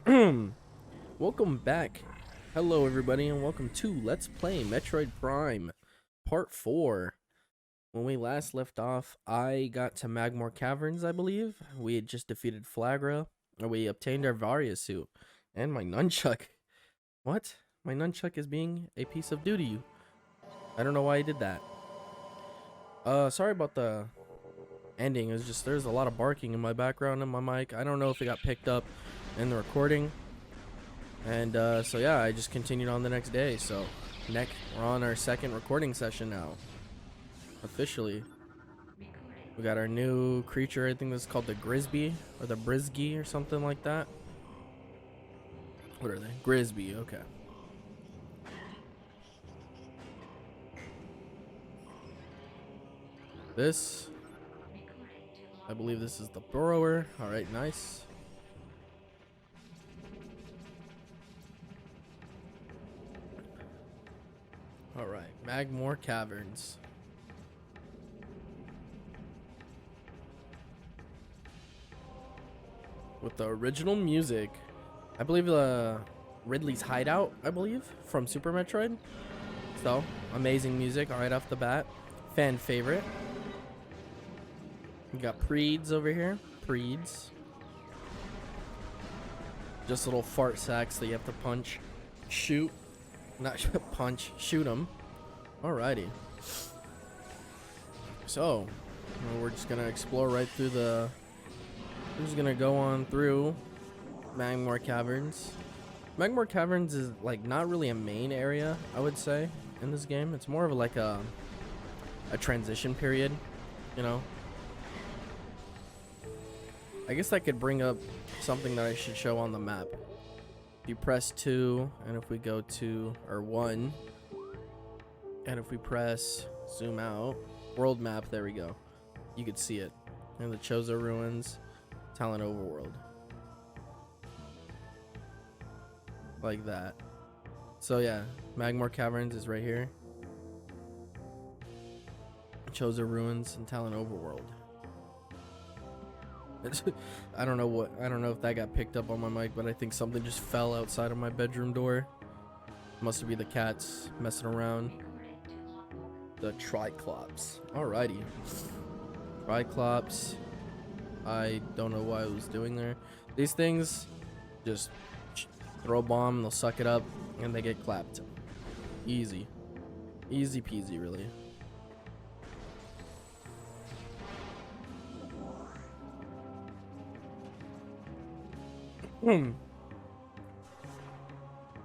Welcome back. Hello, everybody, and welcome to Let's Play Metroid Prime Part 4. When we last left off, I got to Magmore Caverns, I believe. We had just defeated Flagra, and we obtained our Varia suit. And my nunchuck. What? My nunchuck is being a piece of doo-doo. I don't know why I did that. Sorry about the ending. It was just, there's a lot of barking in my background in my mic. I don't know if it got picked up in the recording. And so yeah, I just continued on the next day. So we're on our second recording session now, officially. We got our new creature. I think this is called the Grisby or the Brisgy or something like that. What are they? Grisby. Okay. This, I believe this is the burrower. All right, nice. All right, Magmore Caverns. With the original music, I believe Ridley's Hideout, I believe, from Super Metroid. So, amazing music right off the bat. Fan favorite. We got Preeds over here. Preeds. Just little fart sacks that you have to punch. Shoot. Not punch. Shoot them. Alrighty. So, we're just going to explore right through the... We're just going to go on through Magmore Caverns. Magmore Caverns is, like, not really a main area, I would say, in this game. It's more of like a transition period, you know? I guess that could bring up something that I should show on the map. If you press 2, and if we go to, or 1, and if we press zoom out, world map, there we go. You could see it. And the Chozo Ruins, Talon Overworld. Like that. So yeah, Magmore Caverns is right here. Chozo Ruins and Talon Overworld. I don't know if that got picked up on my mic, but I think something just fell outside of my bedroom door. Must be the cats messing around. The Triclops. Alrighty. Triclops. I don't know why I was doing there. These things just throw a bomb, they'll suck it up, and they get clapped. Easy. Easy peasy, really.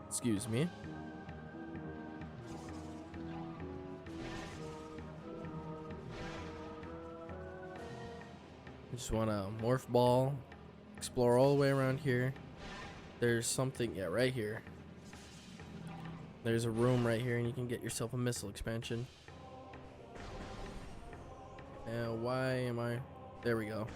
Excuse me. I just want to morph ball, explore all the way around here. There's something, yeah, right here. There's a room right here, and you can get yourself a missile expansion. And why am I? There we go.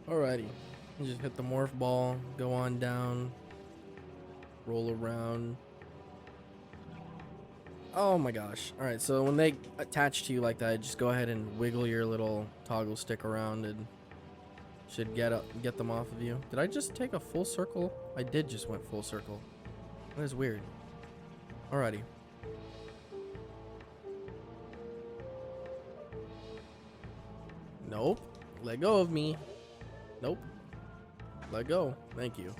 Alrighty, you just hit the morph ball, go on down, roll around. Oh my gosh. Alright, so when they attach to you like that, just go ahead and wiggle your little toggle stick around and should get them off of you. Did I just take a full circle? I did just went full circle. That is weird. Alrighty. Nope. Let go of me. Nope. Let go. Thank you.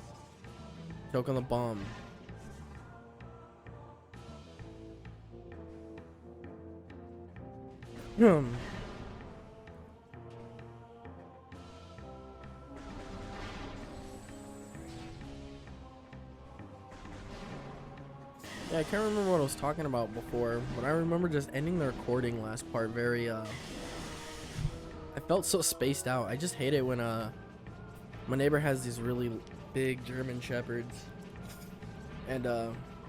Choke on the bomb. Yeah, I can't remember what I was talking about before, but I remember just ending the recording last part very, I felt so spaced out. I just hate it when, my neighbor has these really big German shepherds, and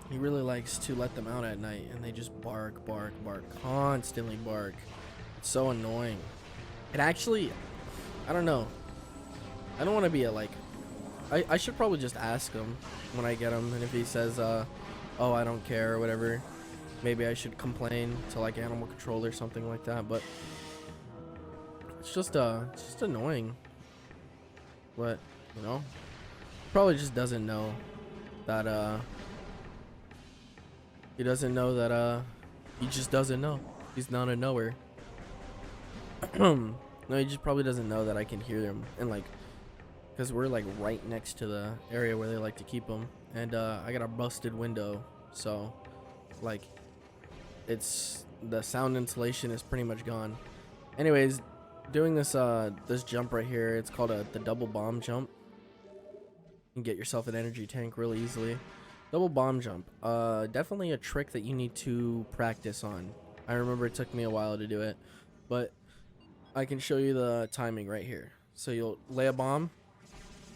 He really likes to let them out at night, and they just bark, bark, bark, constantly bark. It's so annoying. It actually, I don't know. I don't want to be a like. I should probably just ask him when I get him, and if he says, oh, I don't care or whatever, maybe I should complain to like animal control or something like that. But it's just annoying. But you know, probably just doesn't know that he doesn't know that he just doesn't know. He's not a knower. No, he just probably doesn't know that I can hear them, and like, because we're like right next to the area where they like to keep them, and I got a busted window, so like it's the sound insulation is pretty much gone. Anyways, doing this this jump right here, it's called the double bomb jump. You can get yourself an energy tank really easily. Double bomb jump, definitely a trick that you need to practice on. I remember it took me a while to do it, but I can show you the timing right here. So you'll lay a bomb,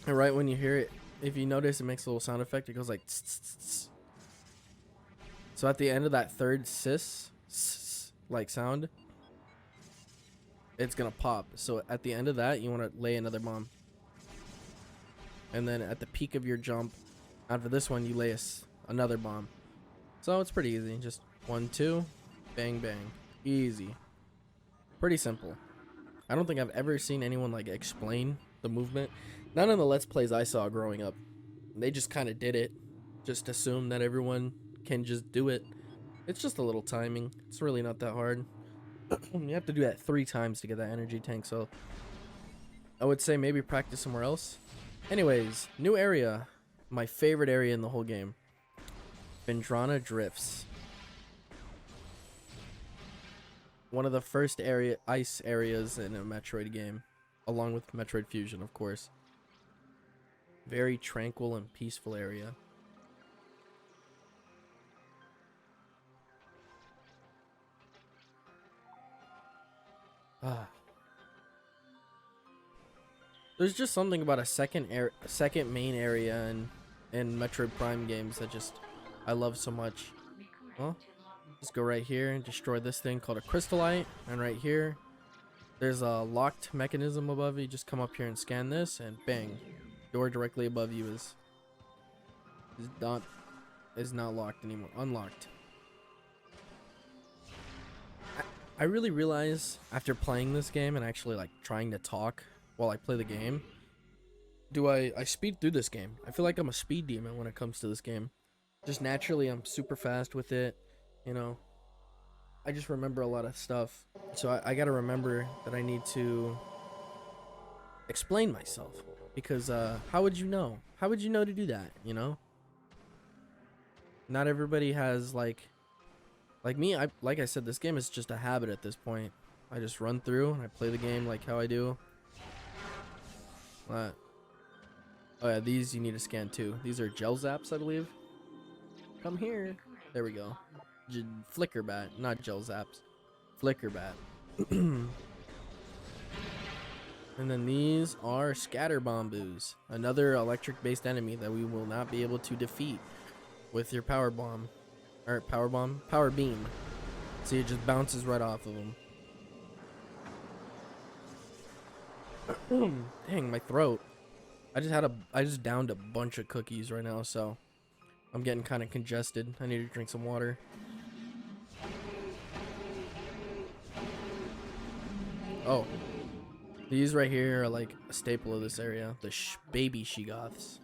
and right when you hear it, if you notice, it makes a little sound effect. It goes like tss, tss, tss. So at the end of that third like sound, it's gonna pop. So at the end of that, you want to lay another bomb, and then at the peak of your jump after this one, you lay another bomb. So it's pretty easy. Just 1, 2, bang, bang, easy. Pretty simple. I don't think I've ever seen anyone like explain the movement. None of the Let's Plays I saw growing up. They just kind of did it. Just assume that everyone can just do it. It's just a little timing. It's really not that hard. You have to do that 3 times to get that energy tank, so I would say maybe practice somewhere else. Anyways, new area. My favorite area in the whole game. Vendrana Drifts. One of the first ice areas in a Metroid game, along with Metroid Fusion, of course. Very tranquil and peaceful area. There's just something about a second main area in Metroid Prime games that just I love so much. Well, just go right here and destroy this thing called a crystallite, and right here there's a locked mechanism above you. Just come up here and scan this, and bang, door directly above you is not locked anymore. Unlocked. I really realize after playing this game and actually like trying to talk while I play the game, I speed through this game. I feel like I'm a speed demon when it comes to this game. Just naturally, I'm super fast with it, you know. I just remember a lot of stuff, so I gotta remember that I need to explain myself, because how would you know? How would you know to do that, you know? Not everybody has like me. Like I said, this game is just a habit at this point. I just run through and I play the game like how I do. Oh yeah, these you need to scan too. These are gel zaps, I believe. Come here. There we go. Flicker bat, not gel zaps. Flicker bat. And then these are scatter bamboos, another electric based enemy that we will not be able to defeat with your power bomb. Or power beam. See, it just bounces right off of them. Dang, my throat. I just downed a bunch of cookies right now, so I'm getting kind of congested. I need to drink some water. Oh, these right here are like a staple of this area. The baby Shegoths.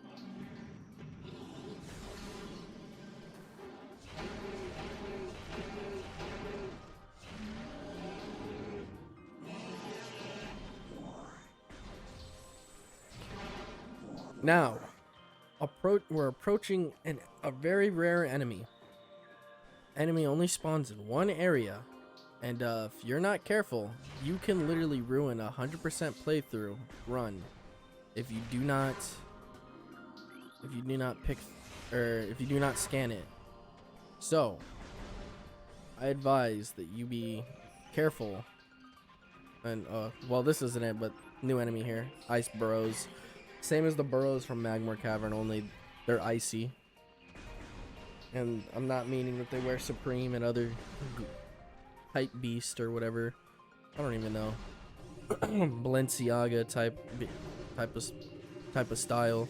Now, we're approaching a very rare enemy. Enemy only spawns in one area, and if you're not careful, you can literally ruin a 100% playthrough run if you do not scan it. So, I advise that you be careful. And well, this isn't it, but new enemy here, ice burrows. Same as the burrows from Magmar Cavern, only they're icy. And I'm not meaning that they wear Supreme and other hype beast or whatever. I don't even know. Balenciaga type of style.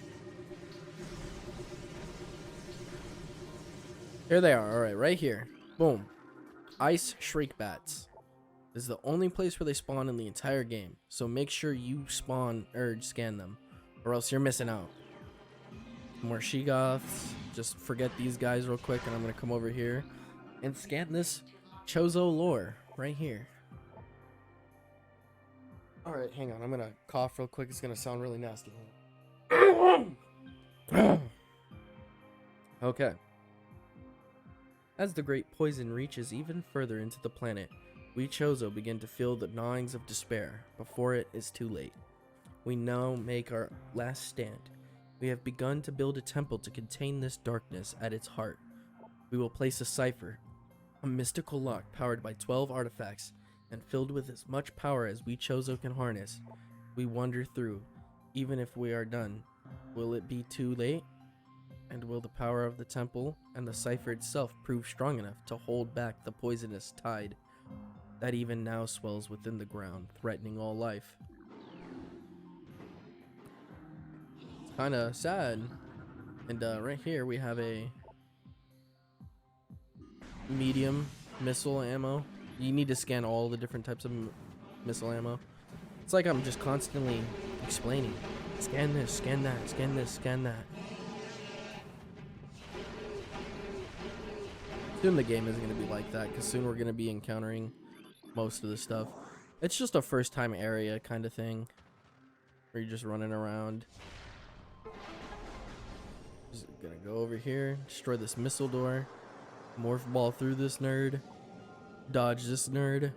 Here they are. All right, right here. Boom. Ice Shriek Bats. This is the only place where they spawn in the entire game. So make sure you scan them, or else you're missing out. More Sheegoths. Just forget these guys real quick, and I'm gonna come over here and scan this Chozo lore right here. All right, hang on. I'm gonna cough real quick. It's gonna sound really nasty. Okay. As the great poison reaches even further into the planet, we Chozo begin to feel the gnawings of despair before it is too late. We now make our last stand. We have begun to build a temple to contain this darkness at its heart. We will place a cipher, a mystical lock powered by 12 artifacts and filled with as much power as we Chozo can harness. We wander through, even if we are done. Will it be too late? And will the power of the temple and the cipher itself prove strong enough to hold back the poisonous tide that even now swells within the ground, threatening all life? It's kind of sad. And right here we have a medium missile ammo. You need to scan all the different types of missile ammo. It's like I'm just constantly explaining. Scan this, scan that, scan this, scan that. Soon the game isn't going to be like that, because soon we're going to be encountering most of the stuff. It's just a first time area kind of thing, where you're just running around. Just gonna go over here, destroy this missile door, morph ball through this nerd, dodge this nerd,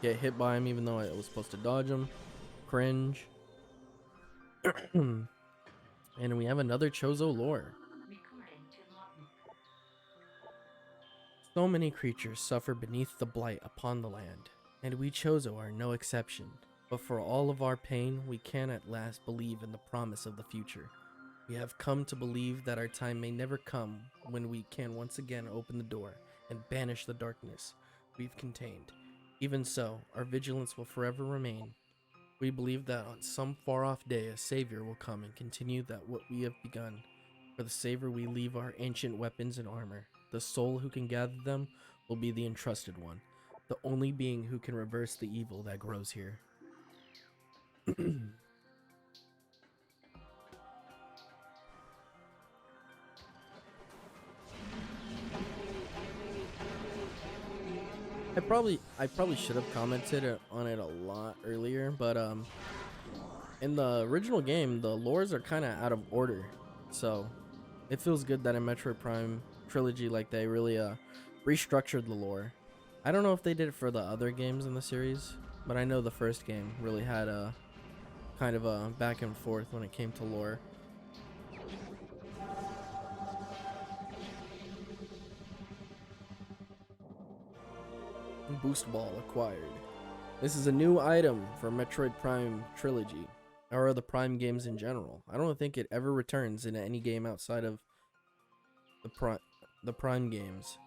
get hit by him even though I was supposed to dodge him, cringe. And we have another Chozo lore. So many creatures suffer beneath the blight upon the land, and we Chozo are no exception. But for all of our pain, we can at last believe in the promise of the future. We have come to believe that our time may never come when we can once again open the door and banish the darkness we've contained. Even so, our vigilance will forever remain. We believe that on some far-off day a savior will come and continue that what we have begun. For the savior we leave our ancient weapons and armor. The soul who can gather them will be the entrusted one, the only being who can reverse the evil that grows here. I probably should have commented on it a lot earlier, but in the original game the lores are kind of out of order, so it feels good that in Metroid Prime trilogy, like, they really restructured the lore. I don't know if they did it for the other games in the series, but I know the first game really had a kind of a back and forth when it came to lore. Boost ball acquired. This is a new item for Metroid Prime trilogy, or the Prime games in general. I don't think it ever returns in any game outside of the Prime games.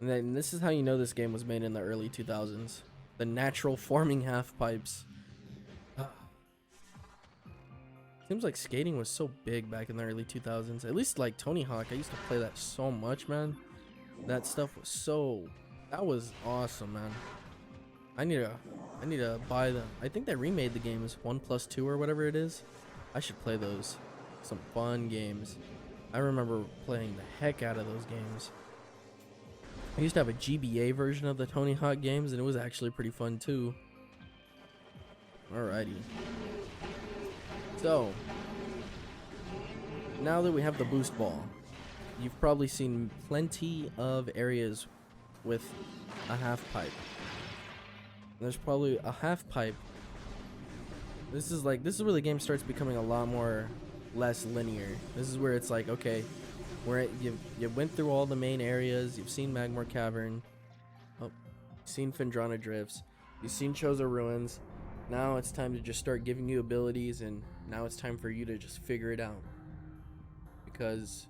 And then this is how you know this game was made in the early 2000s. The natural forming half pipes. Seems like skating was so big back in the early 2000s. At least like Tony Hawk, I used to play that so much, man. That stuff was that was awesome, man. I need to buy them. I think they remade the games 1+2 or whatever it is. I should play those. Some fun games. I remember playing the heck out of those games. I used to have a GBA version of the Tony Hawk games, and it was actually pretty fun too. Alrighty. So, now that we have the boost ball, you've probably seen plenty of areas with a half pipe. There's probably a half pipe. This is where the game starts becoming a lot more less linear. This is where it's like, okay, you went through all the main areas. You've seen Magmor Cavern. Oh, you've seen Phendrana Drifts. You've seen Chozo Ruins. Now it's time to just start giving you abilities, and now it's time for you to just figure it out. Because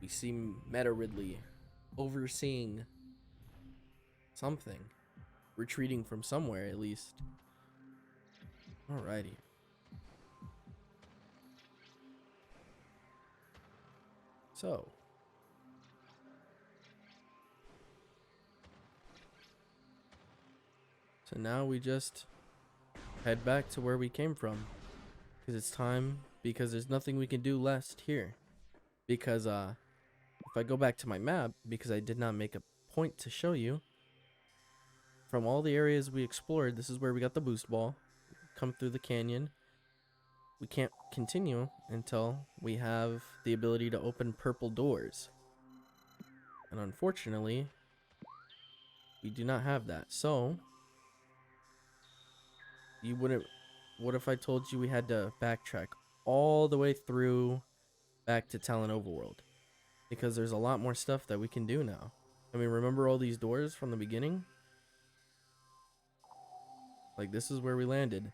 we see Meta Ridley overseeing something, retreating from somewhere at least. Alrighty. So now we just head back to where we came from, because it's time, because there's nothing we can do left here. Because if I go back to my map, because I did not make a point to show you, from all the areas we explored, this is where we got the boost ball. Come through the canyon. We can't continue until we have the ability to open purple doors. And unfortunately, we do not have that. So, you wouldn't... What if I told you we had to backtrack all the way through back to Talon Overworld? Because there's a lot more stuff that we can do now. I mean, remember all these doors from the beginning? Like, this is where we landed.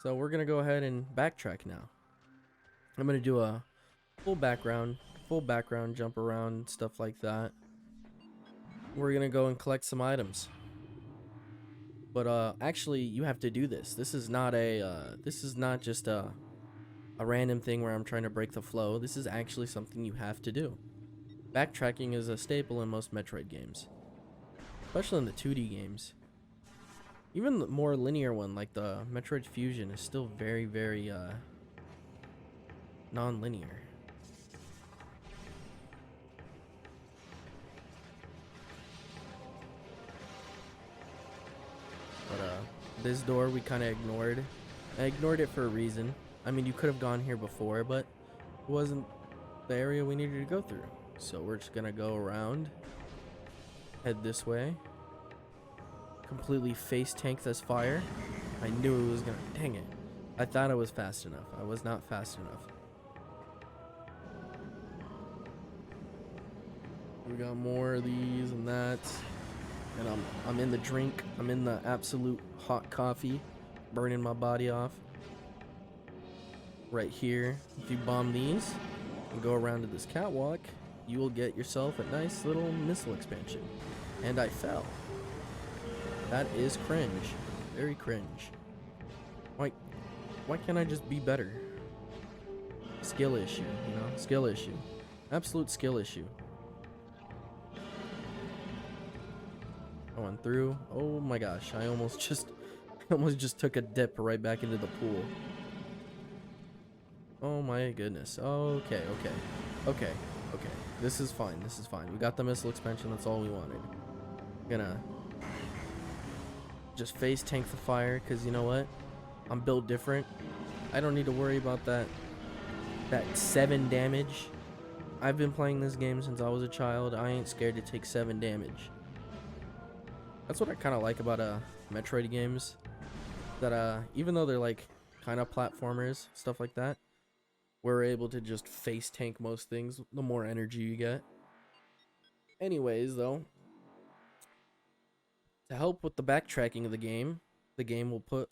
So we're gonna go ahead and backtrack now. I'm gonna do a full background jump around, stuff like that. We're gonna go and collect some items. But actually, you have to do this. This is not just a random thing where I'm trying to break the flow. This is actually something you have to do. Backtracking is a staple in most Metroid games, especially in the 2D games. Even the more linear one, like the Metroid Fusion, is still very, very non-linear. But this door we kind of ignored. I ignored it for a reason. I mean, you could have gone here before, but it wasn't the area we needed to go through. So we're just gonna go around, head this way, completely face tank this fire. I knew it was gonna... Dang it. I thought I was fast enough. I was not fast enough. We got more of these and that. And I'm in the drink. I'm in the absolute hot coffee, burning my body off. Right here, if you bomb these and go around to this catwalk, you will get yourself a nice little missile expansion. And I fell. That is cringe. Very cringe. Why can't I just be better? Skill issue, you know? Skill issue. Absolute skill issue. Going through. Oh my gosh, I almost just took a dip right back into the pool. Oh my goodness. Okay. This is fine. We got the missile expansion. That's all we wanted. Gonna just face tank the fire, because you know what? I'm built different. I don't need to worry about that 7 damage. I've been playing this game since I was a child. I ain't scared to take 7 damage. That's what I kind of like about Metroid games. That even though they're like kind of platformers, stuff like that, we're able to just face tank most things the more energy you get. Anyways, though, to help with the backtracking of the game will put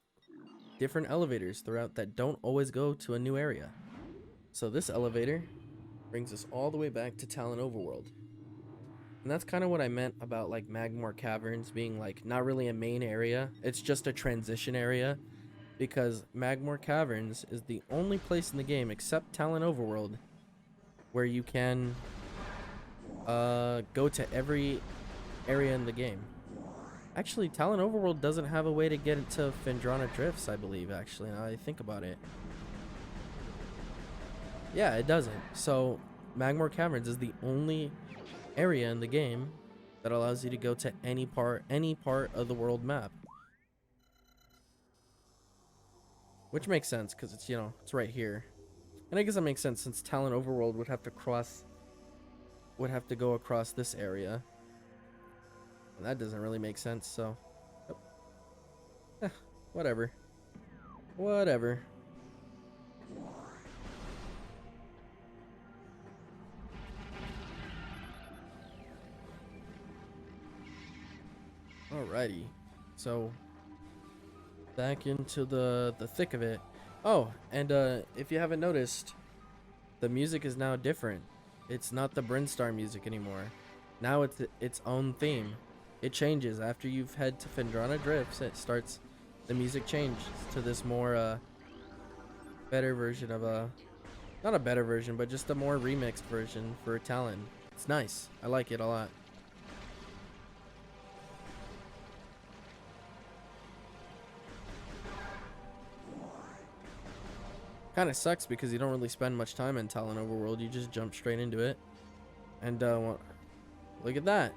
different elevators throughout that don't always go to a new area. So this elevator brings us all the way back to Talon Overworld. And that's kind of what I meant about like Magmore Caverns being like not really a main area. It's just a transition area, because Magmore Caverns is the only place in the game except Talon Overworld where you can go to every area in the game. Actually, Talon Overworld doesn't have a way to get into Phendrana Drifts, I believe, actually, now I think about it. Yeah, it doesn't. So Magmore Caverns is the only area in the game that allows you to go to any part of the world map. Which makes sense, because it's, you know, it's right here. And I guess that makes sense, since Talon Overworld would have to go across this area. And that doesn't really make sense, so... Whatever. Alrighty. So, back into the thick of it. Oh, and if you haven't noticed, the music is now different. It's not the Brinstar music anymore. Now it's its own theme. It changes after you've head to Phendrana Drifts. It starts, the music changes to this more better version of not a better version, but just a more remixed version for Talon. It's nice. I like it a lot. Kind of sucks because you don't really spend much time in Talon Overworld. You just jump straight into it. And look at that.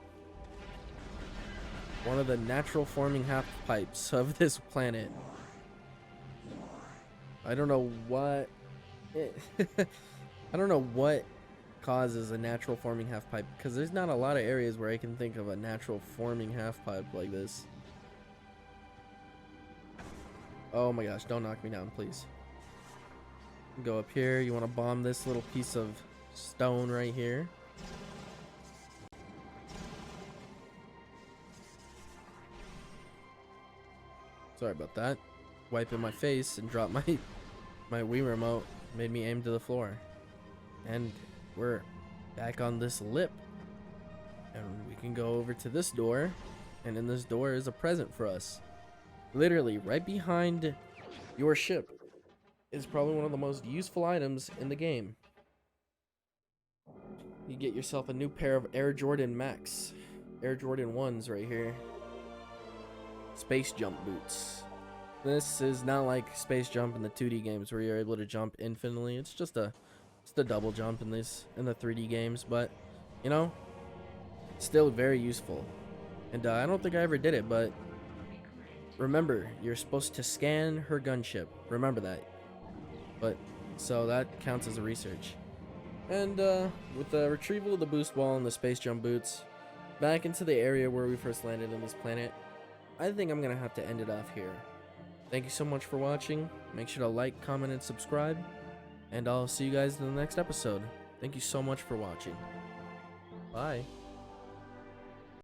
One of the natural forming half pipes of this planet. I don't know what I don't know what causes a natural forming half pipe, because there's not a lot of areas where I can think of a natural forming half pipe like this. Oh my gosh, don't knock me down, please. Go up here. You want to bomb this little piece of stone right here. Sorry about that. Wiping my face and drop my Wii remote made me aim to the floor. And we're back on this lip. And we can go over to this door. And in this door is a present for us. Literally right behind your ship is probably one of the most useful items in the game. You get yourself a new pair of Air Jordan Max. Air Jordan 1s right here. Space jump boots. This is not like Space Jump in the 2D games where you're able to jump infinitely. It's just a double jump in the 3D games, but you know, still very useful. And I don't think I ever did it, but remember, you're supposed to scan her gunship. Remember that. But so that counts as a research. And with the retrieval of the boost ball and the space jump boots back into the area where we first landed on this planet, I think I'm gonna have to end it off here. Thank you so much for watching. Make sure to like, comment, and subscribe, and I'll see you guys in the next episode. Thank you so much for watching. Bye.